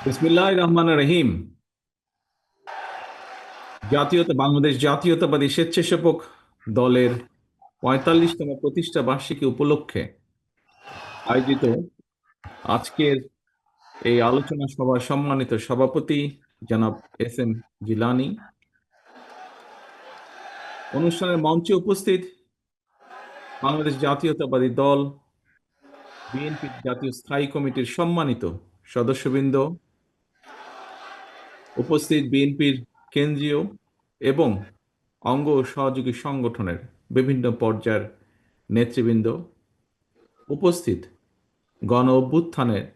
বিসমিল্লাহির রহমানির রহিম। বাংলাদেশ জাতীয়তাবাদী স্বেচ্ছাসেবক দলের ৪৫তম প্রতিষ্ঠা বার্ষিকী উপলক্ষে আয়োজিত আজকের এই আলোচনা সভার সম্মানিত সভাপতি জনাব এস এম জিলানী, অনুষ্ঠানের মঞ্চে উপস্থিত বাংলাদেশ জাতীয়তাবাদী দল বিএনপি জাতীয় স্থায়ী কমিটির সম্মানিত সদস্যবৃন্দ, উপস্থিত বিএনপির কেন্দ্রীয় এবং অঙ্গ ও সহযোগী সংগঠনের বিভিন্ন পর্যায়ের নেতৃবৃন্দ, উপস্থিত গণ অভ্যুত্থানের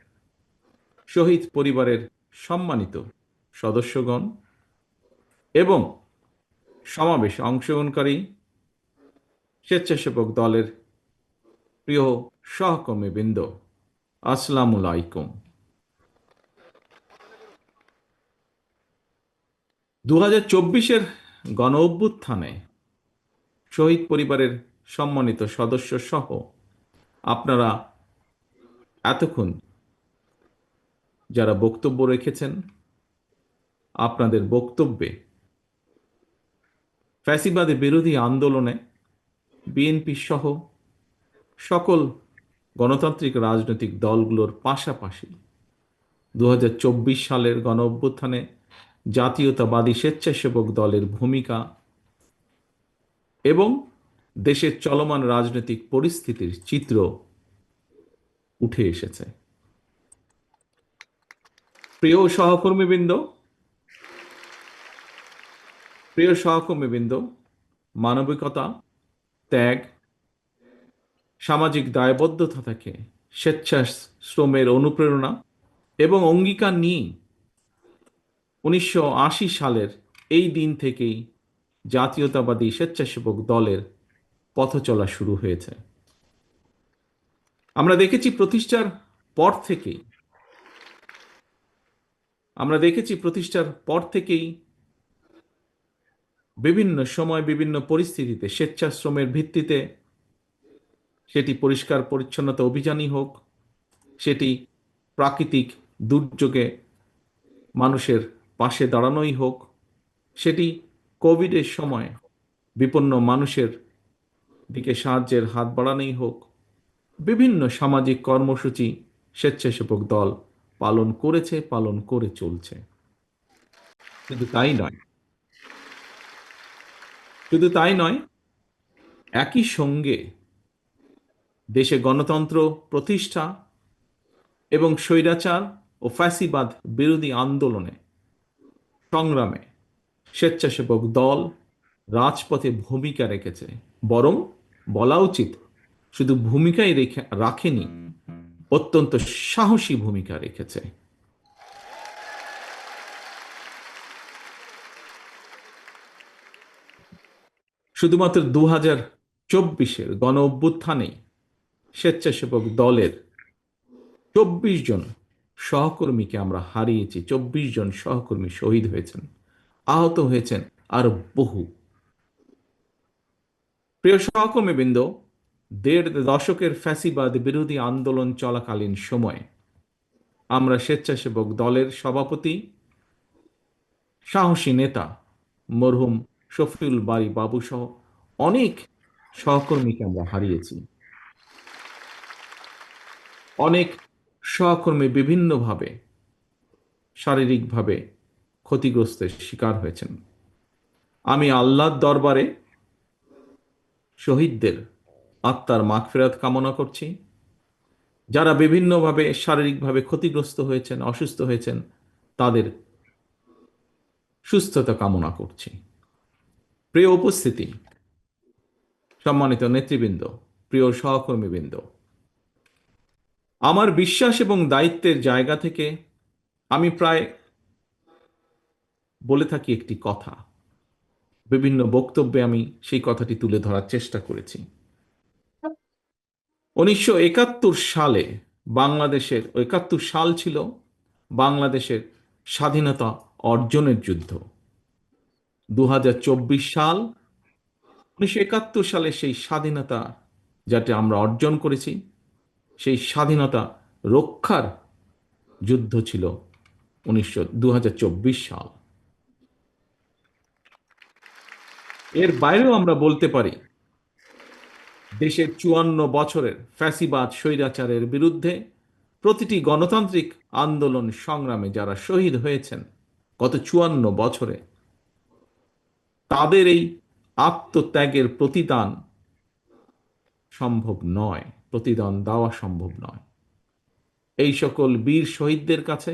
শহীদ পরিবারের সম্মানিত সদস্যগণ এবং সমাবেশে অংশগ্রহণকারী স্বেচ্ছাসেবক দলের প্রিয় সহকর্মীবৃন্দ, আসসালামু আলাইকুম। 2024-এর গণ অভ্যুত্থানে শহীদ পরিবারের সম্মানিত সদস্য সহ আপনারা এতক্ষণ যারা বক্তব্য রেখেছেন, আপনাদের বক্তব্যে ফ্যাসিবাদের বিরোধী আন্দোলনে বিএনপি সহ সকল গণতান্ত্রিক রাজনৈতিক দলগুলোর পাশাপাশি 2024 সালের গণ অভ্যুত্থানে জাতীয়তাবাদী স্বেচ্ছাসেবক দলের ভূমিকা এবং দেশের চলমান রাজনৈতিক পরিস্থিতির চিত্র উঠে এসেছে। প্রিয় সহকর্মীবৃন্দ, মানবিকতা, ত্যাগ, সামাজিক দায়বদ্ধতা থেকে স্বেচ্ছাশ্রমের অনুপ্রেরণা এবং অঙ্গীকার নিয়ে 1980 সালের এই দিন থেকেই জাতীয়তাবাদী স্বেচ্ছাসেবক দলের পথ চলা শুরু হয়েছে। আমরা দেখেছি প্রতিষ্ঠার পর থেকেই বিভিন্ন সময় বিভিন্ন পরিস্থিতিতে স্বেচ্ছাশ্রমের ভিত্তিতে, সেটি পরিষ্কার পরিচ্ছন্নতা অভিযানই হোক, সেটি প্রাকৃতিক দুর্যোগে মানুষের পাশে দাঁড়ানোই হোক, সেটি কোভিডের সময় বিপন্ন মানুষের দিকে সাহায্যের হাত বাড়ানোই হোক, বিভিন্ন সামাজিক কর্মসূচি স্বেচ্ছাসেবক দল পালন করেছে, পালন করে চলছে। শুধু তাই নয়, একই সঙ্গে দেশে গণতন্ত্র প্রতিষ্ঠা এবং স্বৈরাচার ও ফ্যাসিবাদ বিরোধী আন্দোলনে সংগ্রামে স্বেচ্ছাসেবক দল রাজপথে ভূমিকা রেখেছে, বরং বলা উচিত শুধু ভূমিকাই রাখেনি, অত্যন্ত সাহসী ভূমিকা রেখেছে। শুধুমাত্র 2024-এর গণ অভ্যুত্থানেই স্বেচ্ছাসেবক দলের 24 জন সহকর্মীকে আমরা হারিয়েছি। 24 জন সহকর্মী শহীদ হয়েছেন, আহত হয়েছেন আরো বহু। প্রিয় সহকর্মীবৃন্দ, 1.5 দশকের ফ্যাসিবাদ বিরোধী আন্দোলন চলাকালীন সময়ে আমরা স্বেচ্ছাসেবক দলের সভাপতি, সাহসী নেতা মরহুম শফিউল বারী বাবু সহ অনেক সহকর্মীকে আমরা হারিয়েছি। অনেক সহকর্মী বিভিন্নভাবে শারীরিকভাবে ক্ষতিগ্রস্তের শিকার হয়েছেন। আমি আল্লাহর দরবারে শহীদদের আত্মার মাগফিরাত কামনা করছি। যারা বিভিন্নভাবে শারীরিকভাবে ক্ষতিগ্রস্ত হয়েছেন, অসুস্থ হয়েছেন, তাদের সুস্থতা কামনা করছি। প্রিয় উপস্থিতি, সম্মানিত নেতৃবৃন্দ, প্রিয় সহকর্মীবৃন্দ, আমার বিশ্বাস এবং দায়িত্বের জায়গা থেকে আমি প্রায় বলে থাকি একটি কথা। বিভিন্ন বক্তব্যে আমি সেই কথাটি তুলে ধরার চেষ্টা করেছি। 1971 সালে 71 সাল ছিল বাংলাদেশের স্বাধীনতা অর্জনের যুদ্ধ। 2024 সাল 1971 সালে সেই স্বাধীনতা যাতে আমরা অর্জন করেছি, সেই স্বাধীনতা রক্ষার যুদ্ধ ছিল 2024 সাল। এর বাইরেও আমরা বলতে পারি দেশের 54 বছরের ফ্যাসিবাদ স্বৈরাচারের বিরুদ্ধে প্রতিটি গণতান্ত্রিক আন্দোলন সংগ্রামে যারা শহীদ হয়েছেন গত 54 বছরে, তাদের এই আত্মত্যাগের প্রতিদান সম্ভব নয়, প্রতিদান দেওয়া সম্ভব নয়। এই সকল বীর শহীদদের কাছে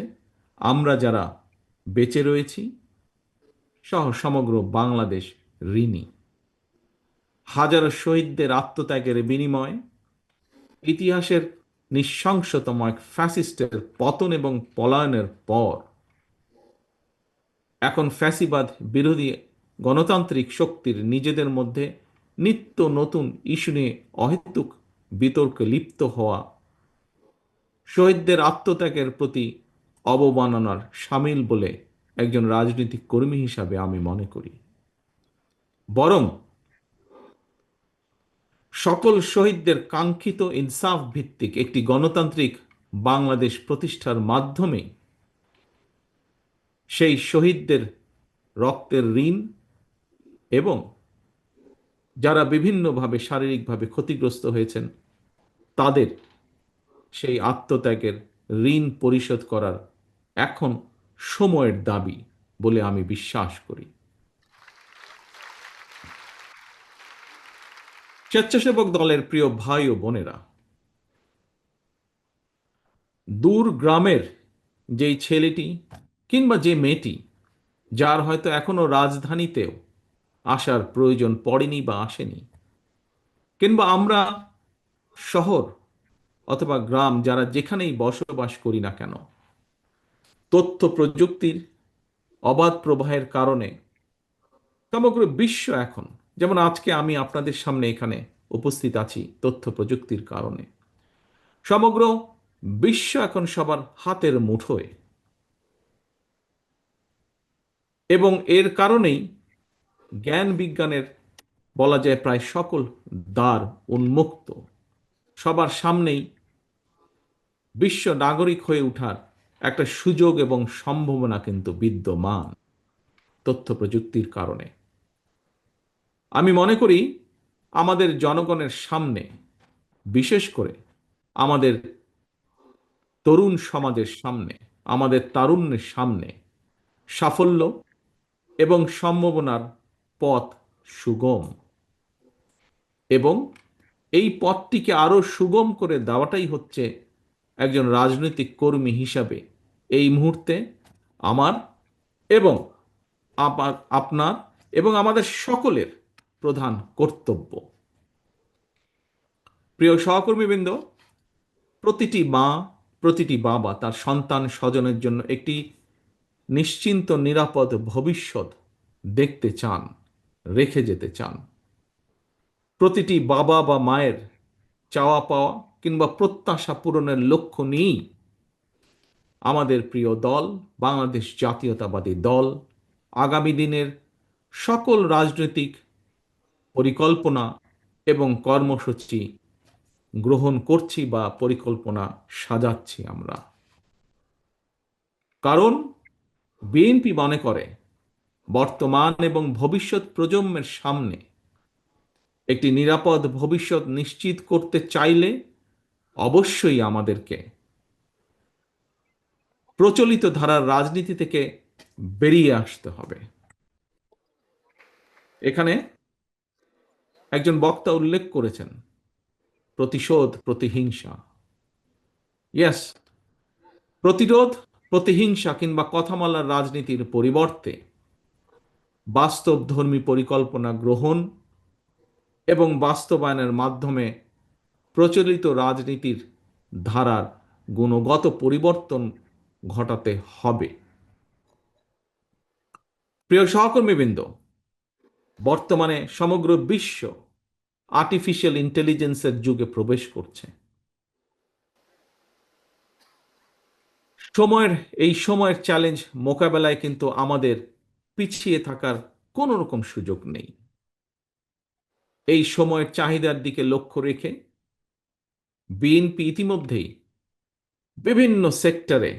আমরা যারা বেঁচে রয়েছি সহ সমগ্র বাংলাদেশ ঋণী। হাজারো শহীদদের আত্মত্যাগের বিনিময়ে ইতিহাসের নৃশংসতম এক ফ্যাসিস্টের পতন এবং পলায়নের পর এখন ফ্যাসিবাদ বিরোধী গণতান্ত্রিক শক্তির নিজেদের মধ্যে নিত্য নতুন ইস্যু নিয়ে অহেতুক বিতর্কে লিপ্ত হওয়া শহীদদের আত্মত্যাগের প্রতি অবমাননার শামিল বলে একজন রাজনৈতিক কর্মী হিসাবে আমি মনে করি। বরং সকল শহীদদের কাঙ্ক্ষিত ইনসাফ ভিত্তিক একটি গণতান্ত্রিক বাংলাদেশ প্রতিষ্ঠার মাধ্যমে সেই শহীদদের রক্তের ঋণ এবং যারা বিভিন্নভাবে শারীরিকভাবে ক্ষতিগ্রস্ত হয়েছেন তাদের সেই আত্মত্যাগের ঋণ পরিশোধ করার এখন সময়ের দাবি বলে আমি বিশ্বাস করি। স্বেচ্ছাসেবক দলের প্রিয় ভাই ও বোনেরা, দূর গ্রামের যেই ছেলেটি কিংবা যে মেয়েটি যার হয়তো এখনো রাজধানীতেও আসার প্রয়োজন পড়েনি বা আসেনি, কিংবা আমরা শহর অথবা গ্রাম যারা যেখানেই বসবাস করি না কেন, তথ্য প্রযুক্তির অবাধ প্রবাহের কারণে সমগ্র বিশ্ব এখন, যেমন আজকে আমি আপনাদের সামনে এখানে উপস্থিত আছি তথ্য প্রযুক্তির কারণে, সমগ্র বিশ্ব এখন সবার হাতের মুঠোয়। এবং এর কারণেই জ্ঞান বিজ্ঞানের বলা যায় প্রায় সকল দ্বার উন্মুক্ত, সবার সামনেই বিশ্ব নাগরিক হয়ে ওঠার একটা সুযোগ এবং সম্ভাবনা কিন্তু বিদ্যমান তথ্য প্রযুক্তির কারণে। আমি মনে করি আমাদের জনগণের সামনে, বিশেষ করে আমাদের তরুণ সমাজের সামনে, আমাদের তারুণ্যের সামনে সাফল্য এবং সম্ভাবনার পথ সুগম, এবং এই পথটিকে আরো সুগম করে দেওয়াটাই হচ্ছে একজন রাজনৈতিক কর্মী হিসাবে এই মুহূর্তে আমার এবং আপনার এবং আমাদের সকলের প্রধান কর্তব্য। প্রিয় সহকর্মীবৃন্দ, প্রতিটি মা, প্রতিটি বাবা তার সন্তান স্বজনের জন্য একটি নিশ্চিন্ত নিরাপদ ভবিষ্যৎ দেখতে চান, রেখে যেতে চান। প্রতিটি বাবা বা মায়ের চাওয়া পাওয়া কিংবা প্রত্যাশা পূরণের লক্ষ্য নিয়েই আমাদের প্রিয় দল বাংলাদেশ জাতীয়তাবাদী দল আগামী দিনের সকল রাজনৈতিক পরিকল্পনা এবং কর্মসূচি গ্রহণ করছি বা পরিকল্পনা সাজাচ্ছি আমরা। কারণ বিএনপি মনে করে বর্তমান এবং ভবিষ্যৎ প্রজন্মের সামনে একটি নিরাপদ ভবিষ্যৎ নিশ্চিত করতে চাইলে অবশ্যই আমাদেরকে প্রচলিত ধারার রাজনীতি থেকে বেরিয়ে আসতে হবে। এখানে একজন বক্তা উল্লেখ করেছেন প্রতিশোধ, প্রতিহিংসা। ইয়েস, প্রতিরোধ, প্রতিহিংসা কিংবা কথামালার রাজনীতির পরিবর্তে বাস্তবধর্মী পরিকল্পনা গ্রহণ এবং বাস্তবায়নের মাধ্যমে প্রচলিত রাজনীতির ধারার গুণগত পরিবর্তন ঘটাতে হবে। প্রিয় সহকর্মীবৃন্দ, বর্তমানে সমগ্র বিশ্ব আর্টিফিশিয়াল ইন্টেলিজেন্সের যুগে প্রবেশ করছে। সময়ের চ্যালেঞ্জ মোকাবেলায় কিন্তু আমাদের পিছিয়ে থাকার কোনো রকম সুযোগ নেই। এই সময়ের চাহিদার দিকে লক্ষ্য রেখে বিএনপি ইতিমধ্যেই বিভিন্ন সেক্টরে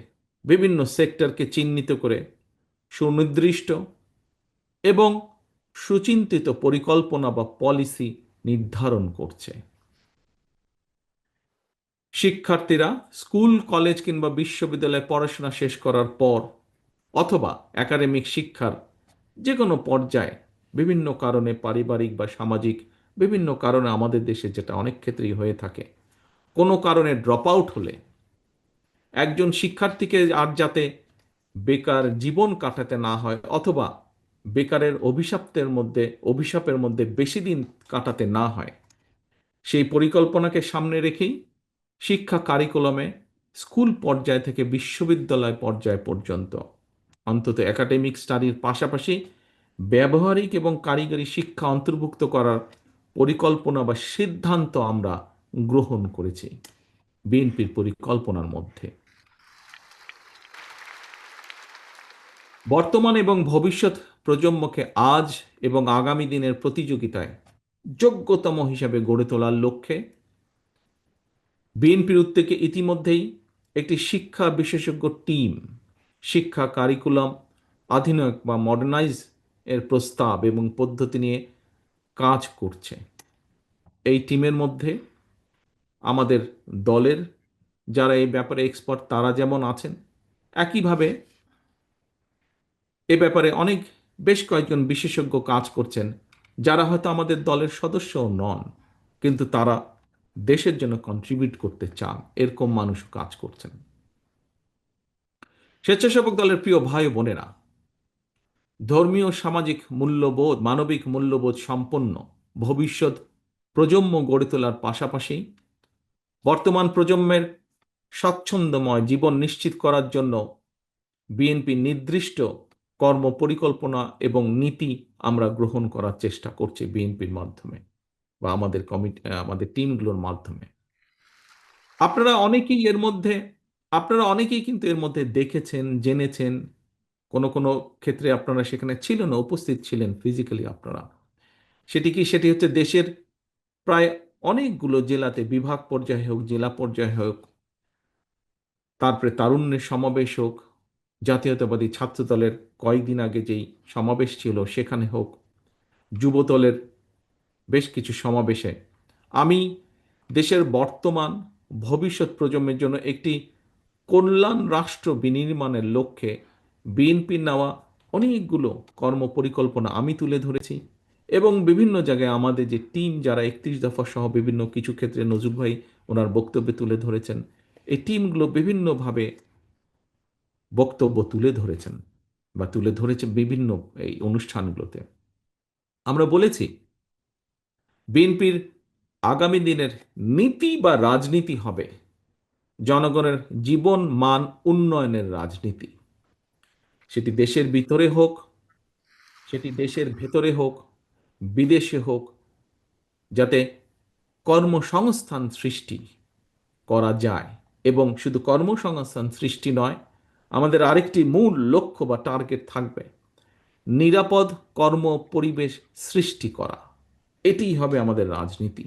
বিভিন্ন সেক্টরকে চিহ্নিত করে সুনির্দিষ্ট এবং সুচিন্তিত পরিকল্পনা বা পলিসি নির্ধারণ করছে। শিক্ষার্থীরা স্কুল, কলেজ কিংবা বিশ্ববিদ্যালয়ে পড়াশোনা শেষ করার পর অথবা একাডেমিক শিক্ষার যে কোনো পর্যায়ে বিভিন্ন কারণে, পারিবারিক বা সামাজিক বিভিন্ন কারণে, আমাদের দেশে যেটা অনেক ক্ষেত্রেই হয়ে থাকে, কোনো কারণে ড্রপ আউট হলে একজন শিক্ষার্থীকে আর যাতে বেকার জীবন কাটাতে না হয় অথবা বেকারের অভিশাপের মধ্যে বেশি দিন কাটাতে না হয়, সেই পরিকল্পনাকে সামনে রেখেই শিক্ষা কারিকুলামে স্কুল পর্যায় থেকে বিশ্ববিদ্যালয় পর্যায় পর্যন্ত অন্তত একাডেমিক স্টাডির পাশাপাশি ব্যবহারিক এবং কারিগরি শিক্ষা অন্তর্ভুক্ত করার পরিকল্পনা বা সিদ্ধান্ত আমরা গ্রহণ করেছি বিএনপির পরিকল্পনার মধ্যে। বর্তমান এবং ভবিষ্যৎ প্রজন্মকে আজ এবং আগামী দিনের প্রতিযোগিতায় যোগ্যতম হিসাবে গড়ে তোলার লক্ষ্যে বিএনপির উদ্যোগে ইতিমধ্যেই একটি শিক্ষা বিশেষজ্ঞ টিম শিক্ষা কারিকুলাম আধুনিক বা মডার্নাইজ এর প্রস্তাব এবং পদ্ধতি নিয়ে কাজ করছে। এই টিমের মধ্যে আমাদের দলের যারা এই ব্যাপারে এক্সপার্ট তারা যেমন আছেন, একইভাবে এ ব্যাপারে বেশ কয়েকজন বিশেষজ্ঞ কাজ করছেন যারা হয়তো আমাদের দলের সদস্যও নন, কিন্তু তারা দেশের জন্য কন্ট্রিবিউট করতে চান, এরকম মানুষও কাজ করছেন। স্বেচ্ছাসেবক দলের প্রিয় ভাই ও বোনেরা, ধর্মীয় সামাজিক মূল্যবোধ, মানবিক মূল্যবোধ সম্পন্ন ভবিষ্যৎ প্রজন্ম গড়ে তোলার পাশাপাশি বর্তমান প্রজন্মের স্বাচ্ছন্দ্যময় জীবন নিশ্চিত করার জন্য বিএনপি নির্দিষ্ট কর্ম পরিকল্পনা এবং নীতি আমরা গ্রহণ করার চেষ্টা করছি বিএনপির মাধ্যমে বা আমাদের টিমগুলোর মাধ্যমে। আপনারা অনেকেই এর মধ্যে আপনারা অনেকেই কিন্তু এর মধ্যে দেখেছেন, জেনেছেন, কোনো কোনো ক্ষেত্রে আপনারা সেখানে ছিলেন, উপস্থিত ছিলেন ফিজিক্যালি আপনারা। সেটি হচ্ছে দেশের প্রায় অনেকগুলো জেলাতে, বিভাগ পর্যায়ে হোক, জেলা পর্যায়ে হোক, তারপরে তারুণ্যের সমাবেশ হোক, জাতীয়তাবাদী ছাত্রদলের কয়েকদিন আগে যেই সমাবেশ ছিল সেখানে হোক, যুবদলের বেশ কিছু সমাবেশে আমি দেশের বর্তমান ভবিষ্যৎ প্রজন্মের জন্য একটি কল্যাণ রাষ্ট্র বিনির্মাণের লক্ষ্যে বিএনপির নেওয়া অনেকগুলো কর্মপরিকল্পনা আমি তুলে ধরেছি এবং বিভিন্ন জায়গায় আমাদের যে টিম যারা 31 দফা সহ বিভিন্ন কিছু ক্ষেত্রে নজরুল ভাই ওনার বক্তব্যে তুলে ধরেছেন, এই টিমগুলো বিভিন্নভাবে বক্তব্য তুলে ধরেছেন বা তুলে ধরেছে বিভিন্ন এই অনুষ্ঠানগুলোতে। আমরা বলেছি বিএনপির আগামী দিনের নীতি বা রাজনীতি হবে জনগণের জীবন মান উন্নয়নের রাজনীতি। সেটি দেশের ভিতরে হোক, সেটি দেশের ভেতরে হোক, বিদেশে হোক, যাতে কর্মসংস্থান সৃষ্টি করা যায়। এবং শুধু কর্মসংস্থান সৃষ্টি নয়, আমাদের আরেকটি মূল লক্ষ্য বা টার্গেট থাকবে নিরাপদ কর্ম পরিবেশ সৃষ্টি করা। এটিই হবে আমাদের রাজনীতি।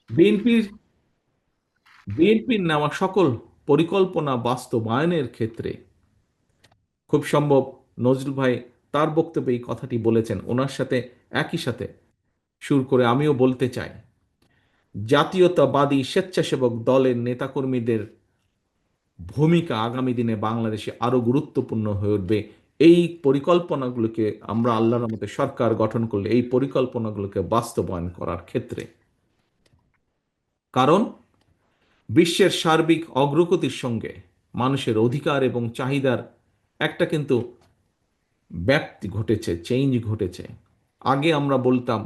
বিএনপির বিএনপির নেওয়া সকল পরিকল্পনা বাস্তবায়নের ক্ষেত্রে খুব সম্ভব নজরুল ভাই তার বক্তব্যে এই কথাটি বলেছেন, ওনার সাথে একই সাথে সুর করে আমিও বলতে চাই, জাতীয়তাবাদী স্বেচ্ছাসেবক দলের নেতাকর্মীদের ভূমিকা আগামী দিনে বাংলাদেশে আরো গুরুত্বপূর্ণ হয়ে উঠবে। এই পরিকল্পনাগুলোকে আমরা আল্লাহর রহমতে সরকার গঠন করলে এই পরিকল্পনাগুলোকে বাস্তবায়ন করার ক্ষেত্রে, কারণ বিশ্বের সার্বিক অগ্রগতির সঙ্গে মানুষের অধিকার এবং চাহিদার একটা কিন্তু ব্যাপ্তি ঘটেছে, চেঞ্জ ঘটেছে। আগে আমরা বলতাম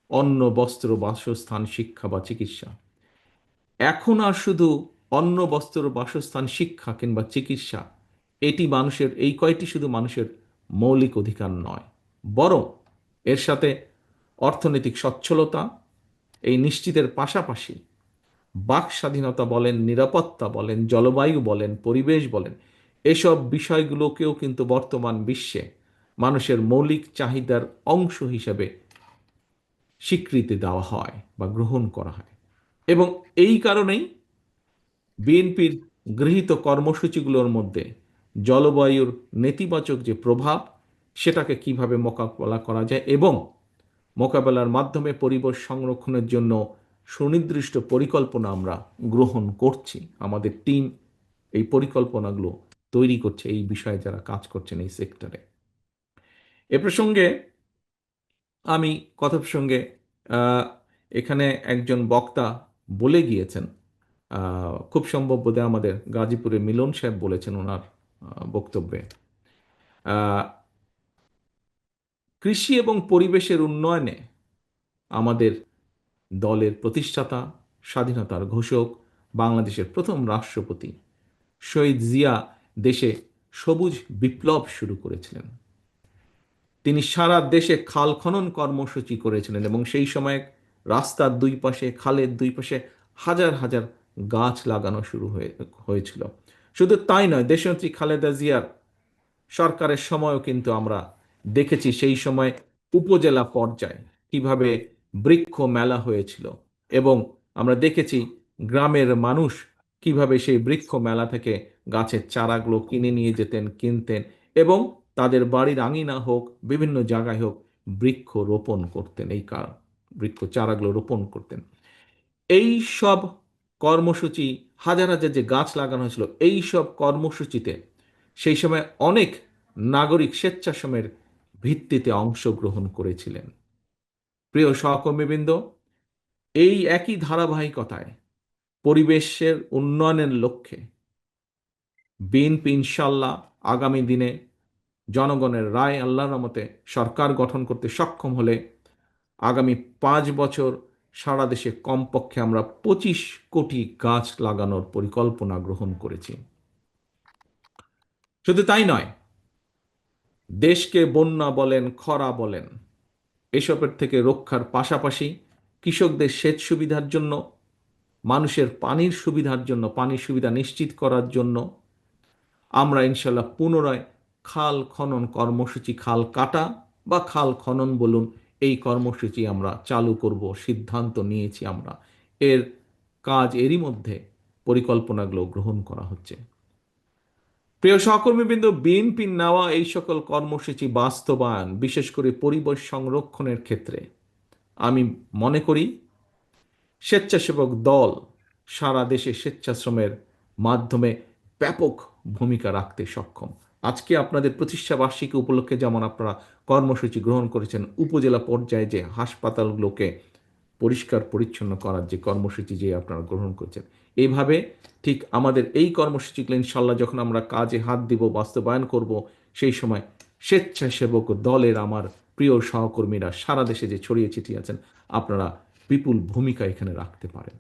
অন্ন, বস্ত্র, বাসস্থান, শিক্ষা বা চিকিৎসা। এখন আর শুধু অন্ন, বস্ত্র, বাসস্থান, শিক্ষা কিংবা চিকিৎসা এই কয়টি শুধু মানুষের মৌলিক অধিকার নয়, বরং এর সাথে অর্থনৈতিক সচ্ছলতা এই নিশ্চিতের পাশাপাশি বাক স্বাধীনতা বলেন, নিরাপত্তা বলেন, জলবায়ু বলেন, পরিবেশ বলেন, এসব বিষয়গুলোকেও কিন্তু বর্তমান বিশ্বে মানুষের মৌলিক চাহিদার অংশ হিসেবে স্বীকৃতি দেওয়া হয় বা গ্রহণ করা হয়। এবং এই কারণেই বিএনপির গৃহীত কর্মসূচিগুলোর মধ্যে জলবায়ুর নেতিবাচক যে প্রভাব সেটাকে কিভাবে মোকাবেলা করা যায় এবং মোকাবেলার মাধ্যমে পরিবেশ সংরক্ষণের জন্য সুনির্দিষ্ট পরিকল্পনা আমরা গ্রহণ করছি। আমাদের টিম এই পরিকল্পনাগুলো তৈরি করছে, এই বিষয়ে যারা কাজ করছেন এই সেক্টরে। এ প্রসঙ্গে আমি কথা প্রসঙ্গে আহ, এখানে একজন বক্তা বলে গিয়েছেন, খুব সম্ভব বোধহয় আমাদের গাজীপুরে মিলন সাহেব বলেছেন ওনার বক্তব্যে, আহ, কৃষি এবং পরিবেশের উন্নয়নে আমাদের দলের প্রতিষ্ঠাতা, স্বাধীনতার ঘোষক, বাংলাদেশের প্রথম রাষ্ট্রপতি শহীদ জিয়া দেশে সবুজ বিপ্লব শুরু করেছিলেন। তিনি সারা দেশে খাল খনন কর্মসূচি করেছিলেন এবং সেই সময় রাস্তার দুই পাশে, খালের দুই পাশে হাজার হাজার গাছ লাগানো শুরু হয়েছিল। শুধু তাই নয়, দেশনেত্রী খালেদা জিয়ার সরকারের সময়ও কিন্তু আমরা দেখেছি সেই সময় উপজেলা পর্যায়ে কিভাবে বৃক্ষ মেলা হয়েছিল এবং আমরা দেখেছি গ্রামের মানুষ কিভাবে সেই বৃক্ষ মেলা থেকে গাছের চারাগুলো কিনে নিয়ে যেতেন, কিনতেন এবং তাদের বাড়ির আঙিনা হোক, বিভিন্ন জায়গায় হোক, বৃক্ষ রোপণ করতেন, বৃক্ষ চারাগুলো রোপণ করতেন। এই সব কর্মসূচি, হাজার হাজার যে গাছ লাগানো হয়েছিল, এই সব কর্মসূচিতে সেই সময় অনেক নাগরিক স্বেচ্ছাশ্রমের ভিত্তিতে অংশগ্রহণ করেছিলেন। প্রিয় সহকর্মীবৃন্দ, এই একই ধারাবাহিকতায় পরিবেশের উন্নয়নের লক্ষ্যে বিএনপি ইনশাল্লাহ আগামী দিনে জনগণের রায় আল্লাহর রহমতে সরকার গঠন করতে সক্ষম হলে আগামী 5 বছর সারা দেশে কমপক্ষে আমরা 25 কোটি গাছ লাগানোর পরিকল্পনা গ্রহণ করেছি। শুধু তাই নয়, দেশকে বন্যা বলেন, খরা বলেন, এসবের থেকে রক্ষার পাশাপাশি কৃষকদের সেচ সুবিধার জন্য, মানুষের পানির সুবিধার জন্য, পানির সুবিধা নিশ্চিত করার জন্য আমরা ইনশাল্লাহ পুনরায় খাল খনন কর্মসূচি, খাল কাটা বা খাল খনন বলুন, এই কর্মসূচি আমরা চালু করব, সিদ্ধান্ত নিয়েছি আমরা। এর কাজ এরই মধ্যে পরিকল্পনাগুলো গ্রহণ করা হচ্ছে। প্রিয় সহকর্মীবৃন্দ, বিএনপির নেওয়া এই সকল কর্মসূচি বাস্তবায়ন, বিশেষ করে পরিবেশ সংরক্ষণের ক্ষেত্রে আমি মনে করি স্বেচ্ছাসেবক দল সারা দেশে স্বেচ্ছাশ্রমের মাধ্যমে ব্যাপক ভূমিকা রাখতে সক্ষম। আজকে আপনাদের প্রতিষ্ঠা বার্ষিকী উপলক্ষে যেমন আপনারা কর্মসূচি গ্রহণ করেছেন, উপজেলা পর্যায়ে যে হাসপাতালগুলোকে পরিষ্কার পরিচ্ছন্ন করার যে কর্মসূচি যে আপনারা গ্রহণ করেছেন, এইভাবে ঠিক আমাদের এই কর্মসূচিগুলো ইনশাল্লাহ যখন আমরা কাজে হাত দিব, বাস্তবায়ন করব, সেই সময় স্বেচ্ছাসেবক দলের আমার প্রিয় সহকর্মীরা সারা দেশে যে ছড়িয়ে ছিটিয়ে আছেন, আপনারা বিপুল ভূমিকা এখানে রাখতে পারেন।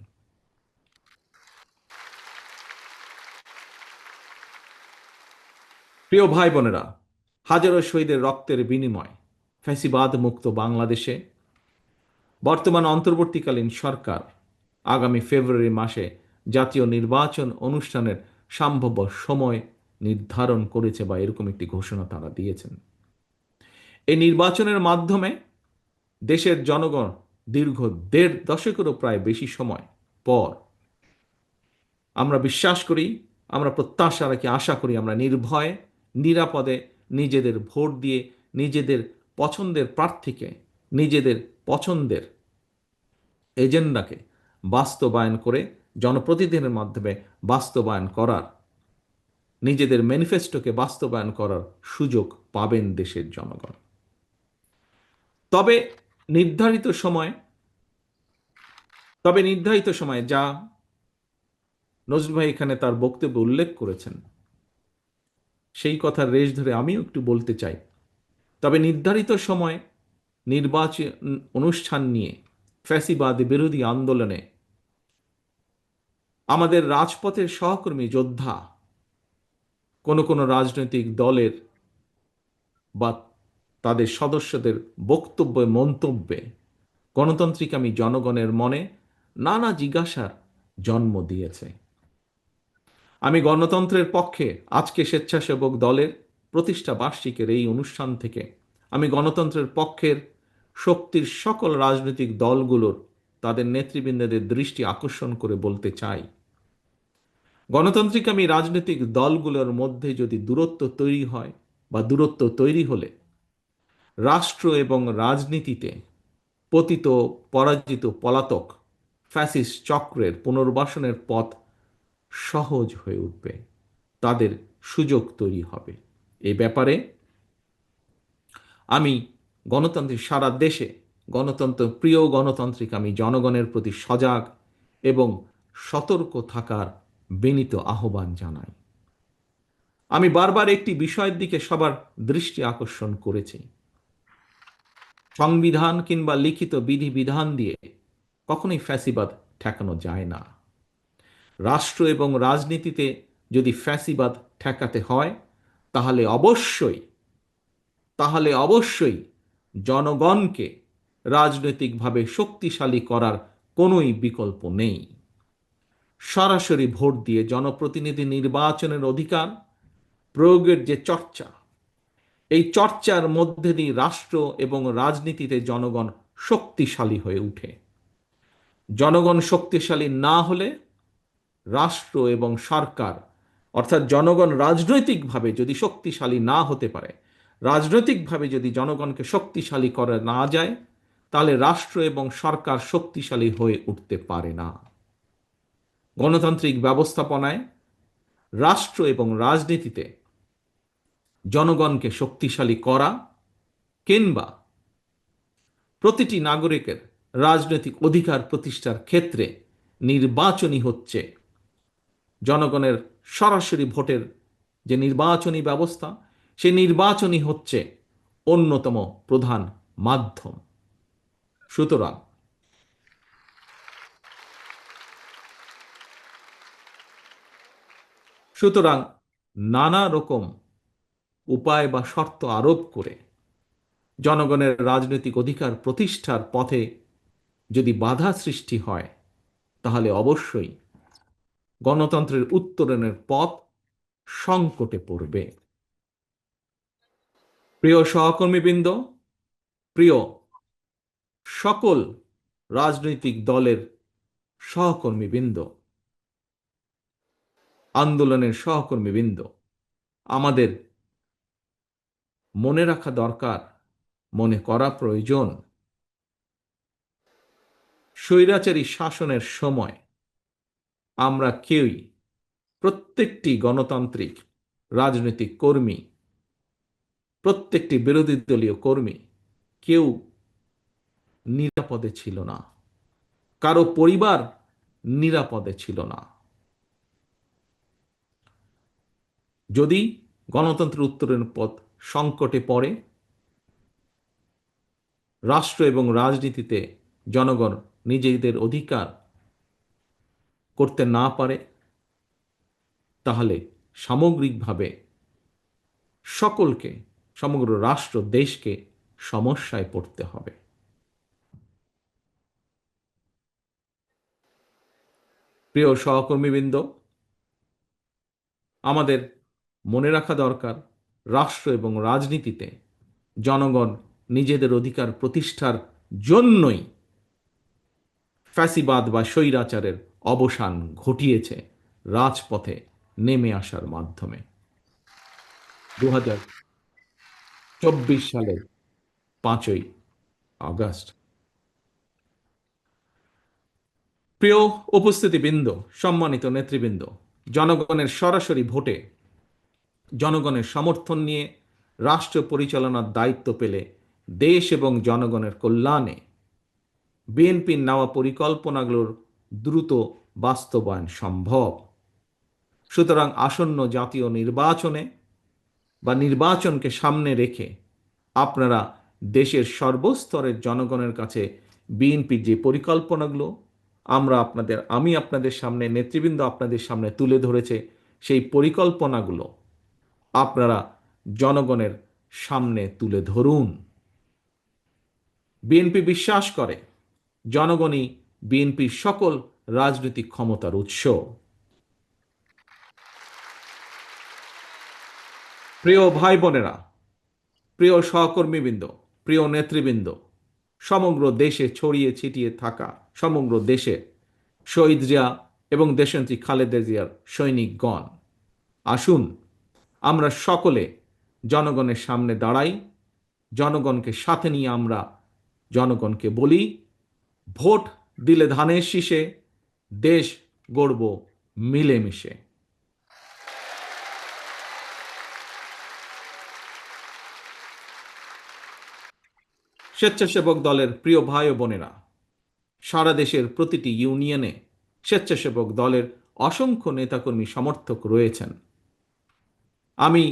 প্রিয় ভাই বোনেরা, হাজারো শহীদের রক্তের বিনিময় ফ্যাসিবাদ মুক্ত বাংলাদেশে বর্তমান অন্তর্বর্তীকালীন সরকার আগামী ফেব্রুয়ারি মাসে জাতীয় নির্বাচন অনুষ্ঠানের সম্ভাব্য সময় নির্ধারণ করেছে বা এরকম একটি ঘোষণা তারা দিয়েছেন। এই নির্বাচনের মাধ্যমে দেশের জনগণ দীর্ঘ 1.5 দশকেরও প্রায় বেশি সময় পর আমরা বিশ্বাস করি, আমরা প্রত্যাশা রাখি, আশা করি আমরা নির্ভয়ে নিরাপদে নিজেদের ভোট দিয়ে নিজেদের পছন্দের প্রার্থীকে, নিজেদের পছন্দের এজেন্ডাকে বাস্তবায়ন করে জনপ্রতিনিধিদের মাধ্যমে বাস্তবায়ন করার, নিজেদের ম্যানিফেস্টোকে বাস্তবায়ন করার সুযোগ পাবেন দেশের জনগণ। তবে নির্ধারিত সময় যা নজরুল ভাই এখানে তার বক্তব্যে উল্লেখ করেছেন, সেই কথার রেশ ধরে আমিও একটু বলতে চাই। তবে নির্ধারিত সময় নির্বাচন অনুষ্ঠান নিয়ে ফ্যাসিবাদ বিরোধী আন্দোলনে আমাদের রাজপথের সহকর্মী যোদ্ধা কোনো রাজনৈতিক দলের বা তাদের সদস্যদের বক্তব্য, মন্তব্যে গণতান্ত্রিকামী জনগণের মনে নানা জিজ্ঞাসার জন্ম দিয়েছে। আমি গণতন্ত্রের পক্ষে আজকে স্বেচ্ছাসেবক দলের প্রতিষ্ঠা বার্ষিকীর এই অনুষ্ঠান থেকে আমি গণতন্ত্রের পক্ষের শক্তির সকল রাজনৈতিক দলগুলোর তাদের নেতৃবৃন্দদের দৃষ্টি আকর্ষণ করে বলতে চাই, গণতান্ত্রিকামী রাজনৈতিক দলগুলোর মধ্যে যদি দূরত্ব তৈরি হয় বা দূরত্ব তৈরি হলে রাষ্ট্র এবং রাজনীতিতে পতিত পরাজিত পলাতক ফ্যাসিস্ট চক্রের পুনর্বাসনের পথ সহজ হয়ে উঠবে, তাদের সুযোগ তৈরি হবে। এই ব্যাপারে আমি গণতান্ত্রিক সারা দেশে গণতন্ত্র প্রিয় গণতান্ত্রিক আমি জনগণের প্রতি সজাগ এবং সতর্ক থাকার বিনীত আহ্বান জানাই। আমি বারবার একটি বিষয়ের দিকে সবার দৃষ্টি আকর্ষণ করেছি। সংবিধান কিংবা লিখিত বিধিবিধান দিয়ে কখনোই ফ্যাসিবাদ ঠেকানো যায় না। রাষ্ট্র এবং রাজনীতিতে যদি ফ্যাসিবাদ ঠেকাতে হয় তাহলে অবশ্যই জনগণকে রাজনৈতিকভাবে শক্তিশালী করার কোনোই বিকল্প নেই। সরাসরি ভোট দিয়ে জনপ্রতিনিধি নির্বাচনের অধিকার প্রয়োগের যে চর্চা, এই চর্চার মধ্যে দিয়ে রাষ্ট্র এবং রাজনীতিতে জনগণ শক্তিশালী হয়ে উঠে। জনগণ শক্তিশালী না হলে রাষ্ট্র এবং সরকার, অর্থাৎ জনগণ রাজনৈতিকভাবে যদি শক্তিশালী না হতে পারে, রাজনৈতিকভাবে যদি জনগণকে শক্তিশালী করা না যায়, তাহলে রাষ্ট্র এবং সরকার শক্তিশালী হয়ে উঠতে পারে না। গণতান্ত্রিক ব্যবস্থাপনায় রাষ্ট্র এবং রাজনীতিতে জনগণকে শক্তিশালী করা কিংবা প্রতিটি নাগরিকের রাজনৈতিক অধিকার প্রতিষ্ঠার ক্ষেত্রে নির্বাচনই হচ্ছে জনগণের সরাসরি ভোটের যে নির্বাচনী ব্যবস্থা, সেই নির্বাচনই হচ্ছে অন্যতম প্রধান মাধ্যম। সুতরাং সুতরাং নানা রকম উপায় বা শর্ত আরোপ করে জনগণের রাজনৈতিক অধিকার প্রতিষ্ঠার পথে যদি বাধা সৃষ্টি হয়, তাহলে অবশ্যই গণতন্ত্রের উত্তরণের পথ সংকটে পড়বে। প্রিয় সহকর্মীবৃন্দ, প্রিয় সকল রাজনৈতিক দলের সহকর্মীবৃন্দ, আন্দোলনের সহকর্মীবৃন্দ, আমাদের মনে রাখা দরকার, মনে করা প্রয়োজন, স্বৈরাচারী শাসনের সময় আমরা কেউই, প্রত্যেকটি গণতান্ত্রিক রাজনৈতিক কর্মী, প্রত্যেকটি বিরোধী দলীয় কর্মী কেউ নিরাপদে ছিল না, কারো পরিবার নিরাপদে ছিল না। যদি গণতন্ত্রের উত্তরণের পথ সংকটে পড়ে, রাষ্ট্র এবং রাজনীতিতে জনগণ নিজেদের অধিকার করতে না পারে, তাহলে সামগ্রিকভাবে সকলকে, সমগ্র রাষ্ট্র দেশকে সমস্যায় পড়তে হবে। প্রিয় সহকর্মীবৃন্দ, আমাদের মনে রাখা দরকার, রাষ্ট্র এবং রাজনীতিতে জনগণ নিজেদের অধিকার প্রতিষ্ঠার জন্যই ফ্যাসিবাদ বা স্বৈরাচারের অবসান ঘটিয়েছে রাজপথে নেমে আসার মাধ্যমে। 2024 সালের 5ই আগস্ট। প্রিয় উপস্থিতিবৃন্দ, সম্মানিত নেতৃবৃন্দ, জনগণের সরাসরি ভোটে জনগণের সমর্থন নিয়ে রাষ্ট্র পরিচালনার দায়িত্ব পেলে দেশ এবং জনগণের কল্যাণে বিএনপির নেওয়া পরিকল্পনাগুলোর দ্রুত বাস্তবায়ন সম্ভব। সুতরাং আসন্ন জাতীয় নির্বাচনে বা নির্বাচনকে সামনে রেখে আপনারা দেশের সর্বস্তরের জনগণের কাছে বিএনপির যে পরিকল্পনাগুলো আমি আপনাদের সামনে, নেতৃবৃন্দ আপনাদের সামনে তুলে ধরেছে, সেই পরিকল্পনাগুলো আপনারা জনগণের সামনে তুলে ধরুন। বিএনপি বিশ্বাস করে জনগণই বিএনপির সকল রাজনৈতিক ক্ষমতার উৎস। প্রিয় ভাই বোনেরা, প্রিয় সহকর্মীবৃন্দ, প্রিয় নেতৃবৃন্দ, সমগ্র দেশে ছড়িয়ে ছিটিয়ে থাকা সমগ্র দেশে শহীদরা এবং দেশনেত্রী খালেদা জিয়ার সৈনিকগণ, আসুন আমরা সকলে জনগণের সামনে দাঁড়াই, জনগণকে সাথে নিয়ে আমরা জনগণকে বলি, ভোট দিলে ধানের শীষে, দেশ গড়ব মিলেমিশে। স্বেচ্ছাসেবক দলের প্রিয় ভাই ও বোনেরা, সারা দেশের প্রতিটি ইউনিয়নে স্বেচ্ছাসেবক দলের অসংখ্য নেতাকর্মী সমর্থক রয়েছেন। আমি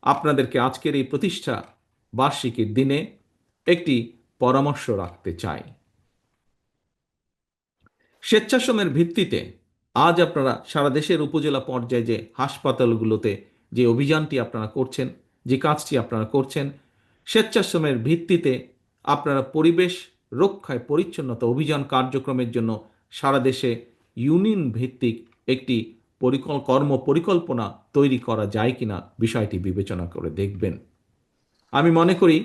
আপনাদেরকে আজকের এই প্রতিষ্ঠা বার্ষিকীর দিনে একটি পরামর্শ রাখতে চাই। স্বেচ্ছাশ্রমের ভিত্তিতে আজ আপনারা সারা দেশের উপজেলা পর্যায়ে যে হাসপাতালগুলোতে যে অভিযানটি আপনারা করছেন, যে কাজটি আপনারা করছেন, স্বেচ্ছাশ্রমের ভিত্তিতে আপনারা পরিবেশ রক্ষায় পরিচ্ছন্নতা অভিযান কার্যক্রমের জন্য সারা দেশে ইউনিয়ন ভিত্তিক একটি কর্ম পরিকল্পনা তৈরি করা যায় কিনা বিষয়টি বিবেচনা করে দেখবেন। আমি মনে করি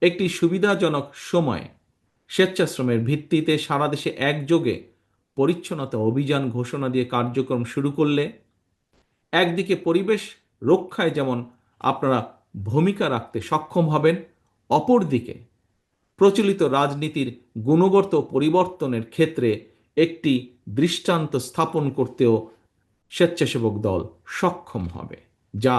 একটি সুবিধাজনক সময় স্বেচ্ছাশ্রমের ভিত্তিতে সারা দেশে একযোগে পরিচ্ছন্নতা অভিযান ঘোষণা দিয়ে কার্যক্রম শুরু করলে একদিকে পরিবেশ রক্ষায় যেমন আপনারা ভূমিকা রাখতে সক্ষম হবেন, অপরদিকে প্রচলিত রাজনীতির গুণগত পরিবর্তনের ক্ষেত্রে একটি দৃষ্টান্ত স্থাপন করতেও স্বেচ্ছাসেবক দল সক্ষম হবে, যা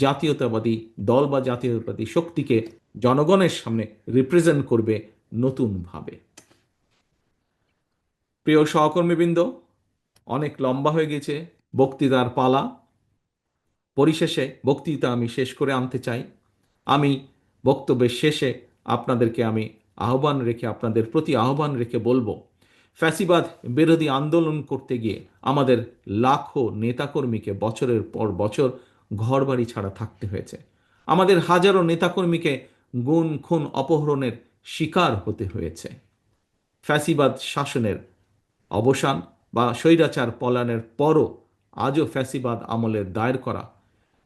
জাতীয়তাবাদী দল বা জাতীয়তাবাদী শক্তিকে জনগণের সামনে রিপ্রেজেন্ট করবে নতুনভাবে। প্রিয় সহকর্মীবৃন্দ, অনেক লম্বা হয়ে গেছে বক্তৃতার পালা। পরিশেষে বক্তৃতা আমি শেষ করে আনতে চাই। আমি বক্তব্যের শেষে আপনাদেরকে আমি আপনাদের প্রতি আহ্বান রেখে বলবো, ফ্যাসিবাদ বিরোধী আন্দোলন করতে গিয়ে আমাদের লাখো নেতাকর্মীকে বছরের পর বছর ঘরবাড়ি ছাড়া থাকতে হয়েছে। আমাদের হাজারো নেতাকর্মীকে গুম খুন অপহরণের শিকার হতে হয়েছে। ফ্যাসিবাদ শাসনের অবসান বা স্বৈরাচার পলায়নের পরও আজও ফ্যাসিবাদ আমলের দায়ের করা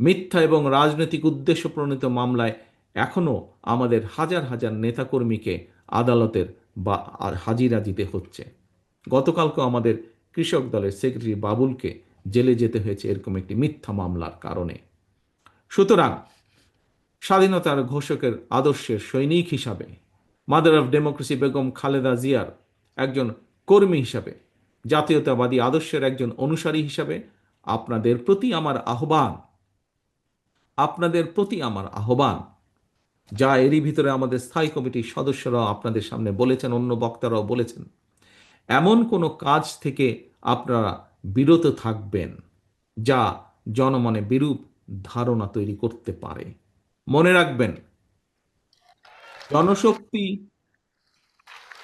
মিথ্যা এবং রাজনৈতিক উদ্দেশ্য প্রণীত মামলায় এখনও আমাদের হাজার হাজার নেতাকর্মীকে আদালতের বা হাজিরা দিতে হচ্ছে। গতকালকে আমাদের কৃষক দলের সেক্রেটারি বাবুলকে জেলে যেতে হয়েছে এরকম একটি মিথ্যা মামলার কারণে। সুতরাং স্বাধীনতার ঘোষকের আদর্শের সৈনিক হিসাবে, mother of democracy Begum Khaleda জিয়ার একজন কর্মী হিসাবে, জাতীয়তাবাদী আদর্শের একজন অনুসারী হিসাবে আপনাদের প্রতি আমার আহ্বান, যা এরই ভিতরে আমাদের স্থায়ী কমিটির সদস্যরাও আপনাদের সামনে বলেছেন, অন্য বক্তারাও বলেছেন, এমন কোনো কাজ থেকে আপনারা বিরত থাকবেন যা জনমনে বিরূপ ধারণা তৈরি করতে পারে। মনে রাখবেন, জনশক্তি,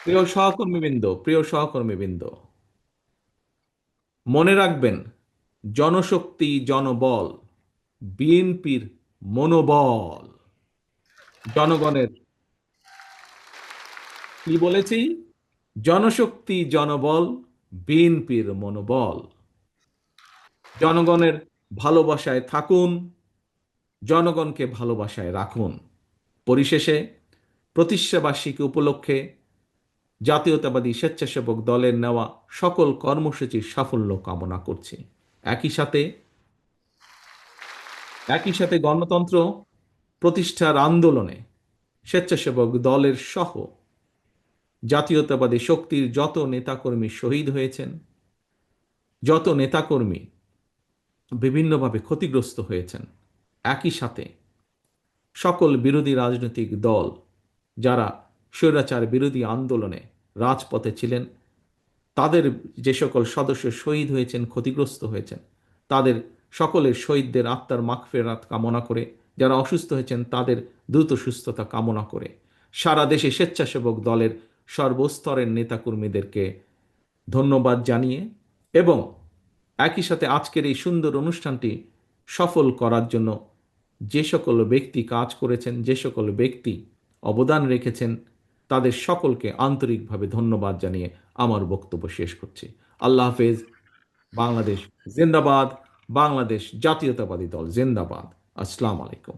প্রিয় সহকর্মীবৃন্দ, মনে রাখবেন, জনশক্তি জনবল, বিএনপির মনোবল। জনগণের কি বলেছি? জনশক্তি জনবল, বিএনপির মনোবল। জনগণের ভালোবাসায় থাকুন, জনগণকে ভালোবাসায় রাখুন। পরিশেষে প্রতিষ্ঠাবার্ষিকী উপলক্ষে জাতীয়তাবাদী স্বেচ্ছাসেবক দলের নেওয়া সকল কর্মসূচির সাফল্য কামনা করছি। একই সাথে গণতন্ত্র প্রতিষ্ঠার আন্দোলনে স্বেচ্ছাসেবক দলের সহ জাতীয়তাবাদী শক্তির যত নেতাকর্মী শহীদ হয়েছেন, যত নেতাকর্মী বিভিন্নভাবে ক্ষতিগ্রস্ত হয়েছেন, একই সাথে সকল বিরোধী রাজনৈতিক দল যারা স্বৈরাচার বিরোধী আন্দোলনে রাজপথে ছিলেন, তাদের যে সকল সদস্য শহীদ হয়েছেন, ক্ষতিগ্রস্ত হয়েছেন, তাদের সকলের শহীদদের আত্মার মাগফিরাত কামনা করে, যারা অসুস্থ হয়েছেন তাদের দ্রুত সুস্থতা কামনা করে, সারা দেশে স্বেচ্ছাসেবক দলের সর্বস্তরের নেতাকর্মীদেরকে ধন্যবাদ জানিয়ে এবং একই সাথে আজকের এই সুন্দর অনুষ্ঠানটি সফল করার জন্য যে সকল ব্যক্তি কাজ করেছেন, যে সকল ব্যক্তি অবদান রেখেছেন, তাদের সকলকে আন্তরিকভাবে ধন্যবাদ জানিয়ে আমার বক্তব্য শেষ করছি। আল্লাহ হাফেজ। বাংলাদেশ জিন্দাবাদ। বাংলাদেশ জাতীয়তাবাদী দল জিন্দাবাদ। আসসালামু আলাইকুম।